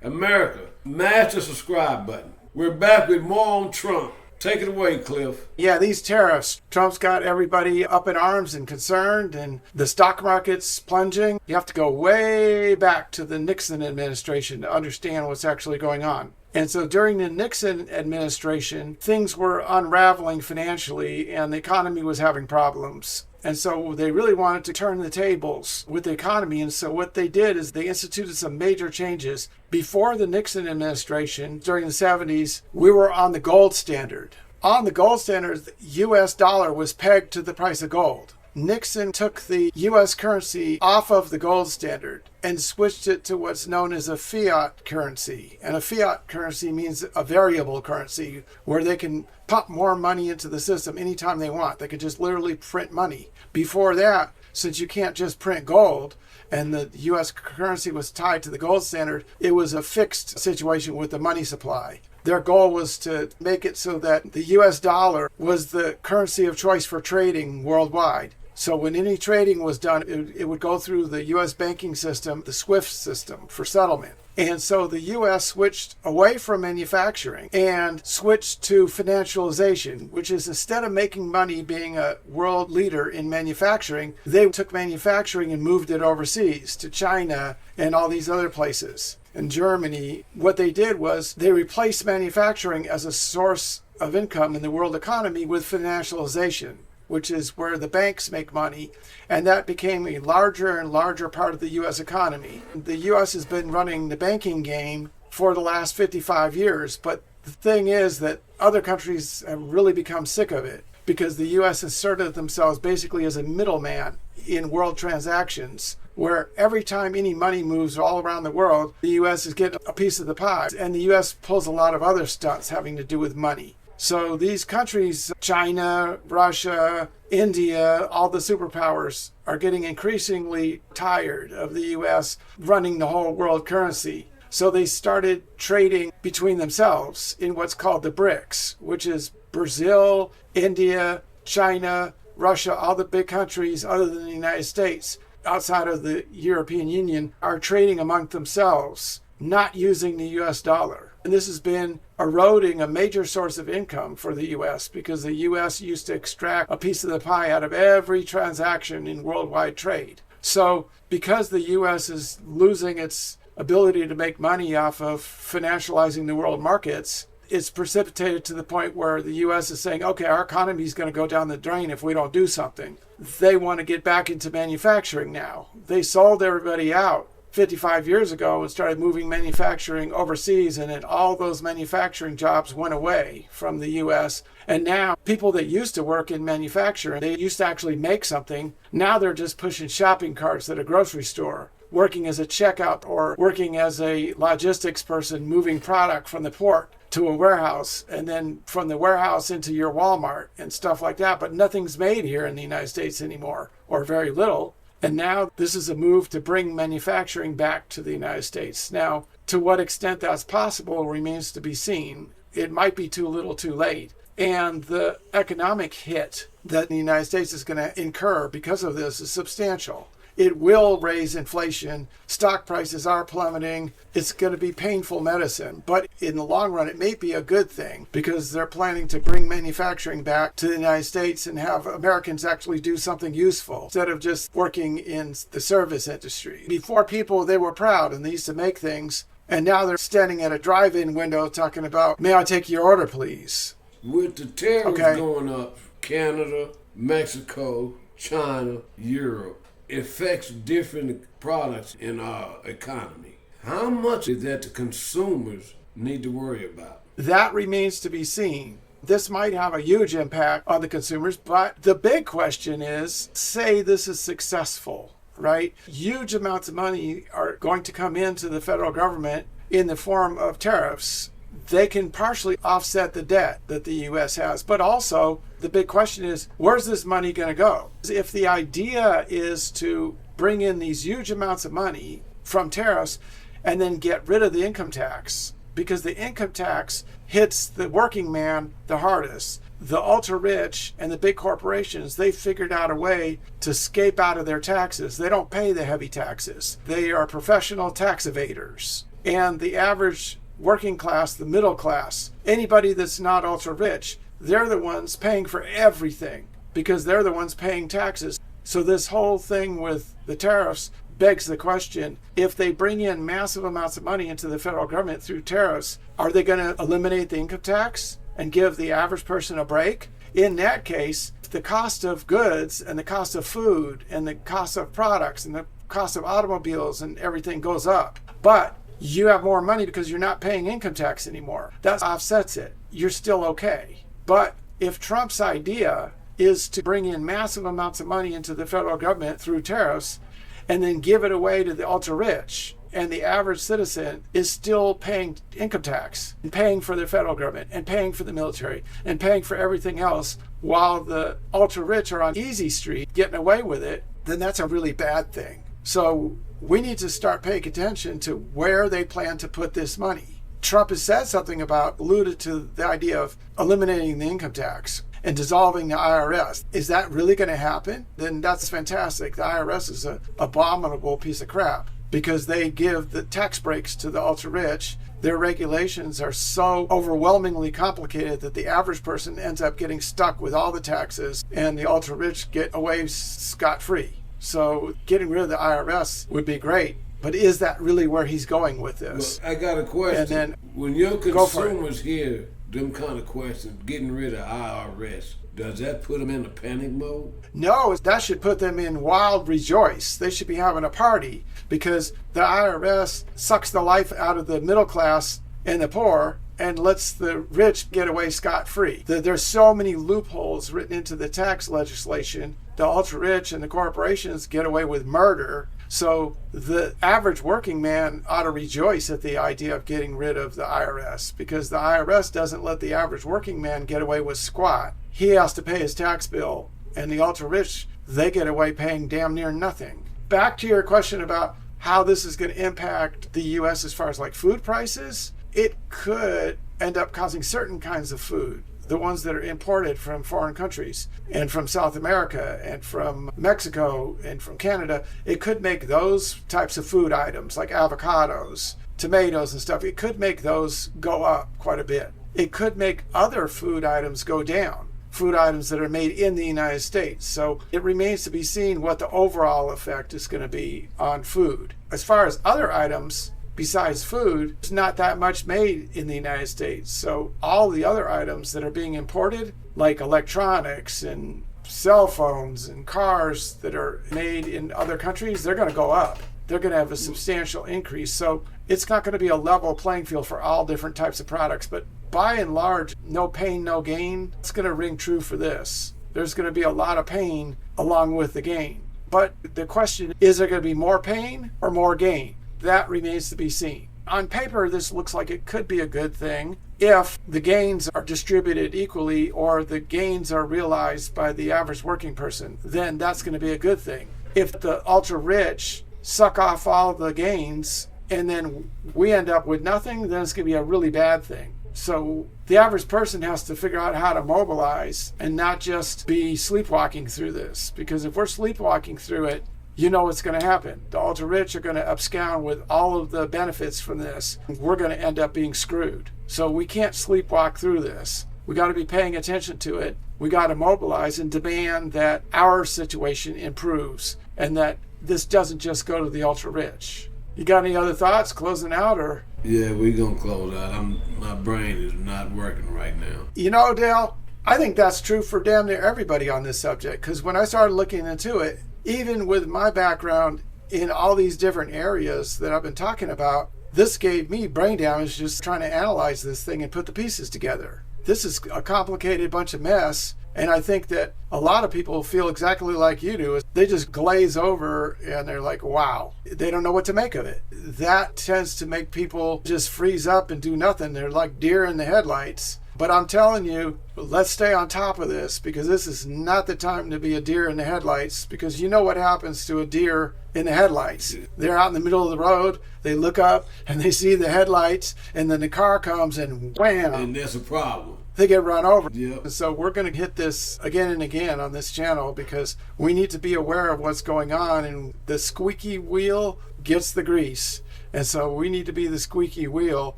America, mash the subscribe button. We're back with more on Trump. Take it away, Cliff. Yeah, these tariffs. Trump's got everybody up in arms and concerned, and the stock market's plunging. You have to go way back to the Nixon administration to understand what's actually going on. And so during the Nixon administration, things were unraveling financially and the economy was having problems. And so they really wanted to turn the tables with the economy. And so what they did is they instituted some major changes. Before the Nixon administration, during the 70s, we were on the gold standard. On the gold standard, the U.S. dollar was pegged to the price of gold. Nixon took the U.S. currency off of the gold standard and switched it to what's known as a fiat currency. And a fiat currency means a variable currency where they can pump more money into the system anytime they want. They could just literally print money. Before that, since you can't just print gold, and the U.S. currency was tied to the gold standard, it was a fixed situation with the money supply. Their goal was to make it so that the U.S. dollar was the currency of choice for trading worldwide. So when any trading was done, it would go through the U.S. banking system, the SWIFT system for settlement. And so the U.S. switched away from manufacturing and switched to financialization, which is instead of making money being a world leader in manufacturing, they took manufacturing and moved it overseas to China and all these other places. In Germany, what they did was they replaced manufacturing as a source of income in the world economy with financialization, which is where the banks make money, and that became a larger and larger part of the U.S. economy. The U.S. has been running the banking game for the last 55 years, but the thing is that other countries have really become sick of it because the U.S. asserted themselves basically as a middleman in world transactions, where every time any money moves all around the world, the U.S. is getting a piece of the pie, and the U.S. pulls a lot of other stunts having to do with money. So these countries, China, Russia, India, all the superpowers are getting increasingly tired of the U.S. running the whole world currency. So they started trading between themselves in what's called the BRICS, which is Brazil, India, China, Russia, all the big countries other than the United States outside of the European Union are trading among themselves, not using the U.S. dollar. And this has been eroding a major source of income for the U.S. because the U.S. used to extract a piece of the pie out of every transaction in worldwide trade. So because the U.S. is losing its ability to make money off of financializing the world markets, it's precipitated to the point where the U.S. is saying, okay, our economy is going to go down the drain if we don't do something. They want to get back into manufacturing now. They sold everybody out 55 years ago and started moving manufacturing overseas, and then all those manufacturing jobs went away from the U.S. And now people that used to work in manufacturing, they used to actually make something. Now they're just pushing shopping carts at a grocery store, working as a checkout or working as a logistics person, moving product from the port to a warehouse and then from the warehouse into your Walmart and stuff like that. But nothing's made here in the United States anymore, or very little. And now this is a move to bring manufacturing back to the United States. Now, to what extent that's possible remains to be seen. It might be too little too late. And the economic hit that the United States is going to incur because of this is substantial. It will raise inflation. Stock prices are plummeting. It's going to be painful medicine. But in the long run, it may be a good thing because they're planning to bring manufacturing back to the United States and have Americans actually do something useful instead of just working in the service industry. Before people, they were proud and they used to make things. And now they're standing at a drive-in window talking about, may I take your order, please? With the tariffs going up, Canada, Mexico, China, Europe, affects different products in our economy. How much is that the consumers need to worry about? That remains to be seen. This might have a huge impact on the consumers, but the big question is, say this is successful, right? Huge amounts of money are going to come into the federal government in the form of tariffs. They can partially offset the debt that the U.S. has, but also the big question is, where's this money going to go? If the idea is to bring in these huge amounts of money from tariffs and then get rid of the income tax, because the income tax hits the working man the hardest. The ultra rich and the big corporations, they figured out a way to escape out of their taxes. They don't pay the heavy taxes. They are professional tax evaders. And the average working class, the middle class, anybody that's not ultra rich, they're the ones paying for everything because they're the ones paying taxes. So this whole thing with the tariffs begs the question, if they bring in massive amounts of money into the federal government through tariffs, are they going to eliminate the income tax and give the average person a break? In that case, the cost of goods and the cost of food and the cost of products and the cost of automobiles and everything goes up. But you have more money because you're not paying income tax anymore. That offsets it. You're still okay. But if Trump's idea is to bring in massive amounts of money into the federal government through tariffs and then give it away to the ultra rich, and the average citizen is still paying income tax and paying for the federal government and paying for the military and paying for everything else while the ultra rich are on easy street getting away with it, then that's a really bad thing. So we need to start paying attention to where they plan to put this money. Trump has said something about, alluded to the idea of eliminating the income tax and dissolving the IRS. Is that really going to happen? Then that's fantastic. The IRS is an abominable piece of crap because they give the tax breaks to the ultra rich. Their regulations are so overwhelmingly complicated that the average person ends up getting stuck with all the taxes and the ultra rich get away scot-free. So getting rid of the IRS would be great. But is that really where he's going with this? Well, I got a question. And then, when your consumers hear them kind of questions, getting rid of IRS, does that put them in a panic mode? No, that should put them in wild rejoice. They should be having a party because the IRS sucks the life out of the middle class and the poor and lets the rich get away scot-free. There's so many loopholes written into the tax legislation. The ultra-rich and the corporations get away with murder. So the average working man ought to rejoice at the idea of getting rid of the IRS because the IRS doesn't let the average working man get away with squat. He has to pay his tax bill, and the ultra-rich, they get away paying damn near nothing. Back to your question about how this is going to impact the U.S. as far as like food prices, it could end up causing certain kinds of food, the ones that are imported from foreign countries and from South America and from Mexico and from Canada. It could make those types of food items like avocados, tomatoes and stuff, it could make those go up quite a bit. It could make other food items go down, food items that are made in the United States. So it remains to be seen what the overall effect is going to be on food. As far as other items, besides food, there's not that much made in the United States. So all the other items that are being imported, like electronics and cell phones and cars that are made in other countries, they're going to go up. They're going to have a substantial increase. So it's not going to be a level playing field for all different types of products. But by and large, no pain, no gain. It's going to ring true for this. There's going to be a lot of pain along with the gain. But the question is there going to be more pain or more gain? That remains to be seen. On paper, this looks like it could be a good thing if the gains are distributed equally or the gains are realized by the average working person. Then that's going to be a good thing. If the ultra rich suck off all the gains and then we end up with nothing, then it's going to be a really bad thing. So the average person has to figure out how to mobilize and not just be sleepwalking through this. Because if we're sleepwalking through it, you know what's going to happen. The ultra-rich are going to abscond with all of the benefits from this. We're going to end up being screwed. So we can't sleepwalk through this. We got to be paying attention to it. We got to mobilize and demand that our situation improves and that this doesn't just go to the ultra-rich. You got any other thoughts closing out or? Yeah, we're going to close out. My brain is not working right now. You know, Dale, I think that's true for damn near everybody on this subject because when I started looking into it, even with my background in all these different areas that I've been talking about, this gave me brain damage just trying to analyze this thing and put the pieces together. This is a complicated bunch of mess, and I think that a lot of people feel exactly like you do. They just glaze over and they're like, wow. They don't know what to make of it. That tends to make people just freeze up and do nothing. They're like deer in the headlights. But I'm telling you, let's stay on top of this because this is not the time to be a deer in the headlights because you know what happens to a deer in the headlights. They're out in the middle of the road, they look up and they see the headlights and then the car comes and wham! And that's a problem. They get run over. Yep. And so we're going to hit this again and again on this channel because we need to be aware of what's going on and the squeaky wheel gets the grease. And so we need to be the squeaky wheel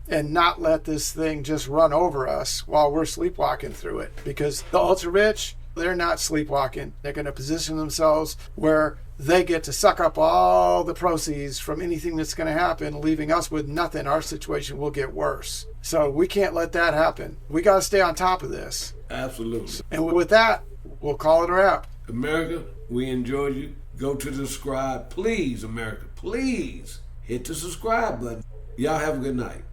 and not let this thing just run over us while we're sleepwalking through it. Because the ultra rich, they're not sleepwalking. They're going to position themselves where they get to suck up all the proceeds from anything that's going to happen, leaving us with nothing. Our situation will get worse. So we can't let that happen. We got to stay on top of this. Absolutely. And with that, we'll call it a wrap. America, we enjoyed you. Go to the subscribe. Please, America, please hit the subscribe button. Y'all have a good night.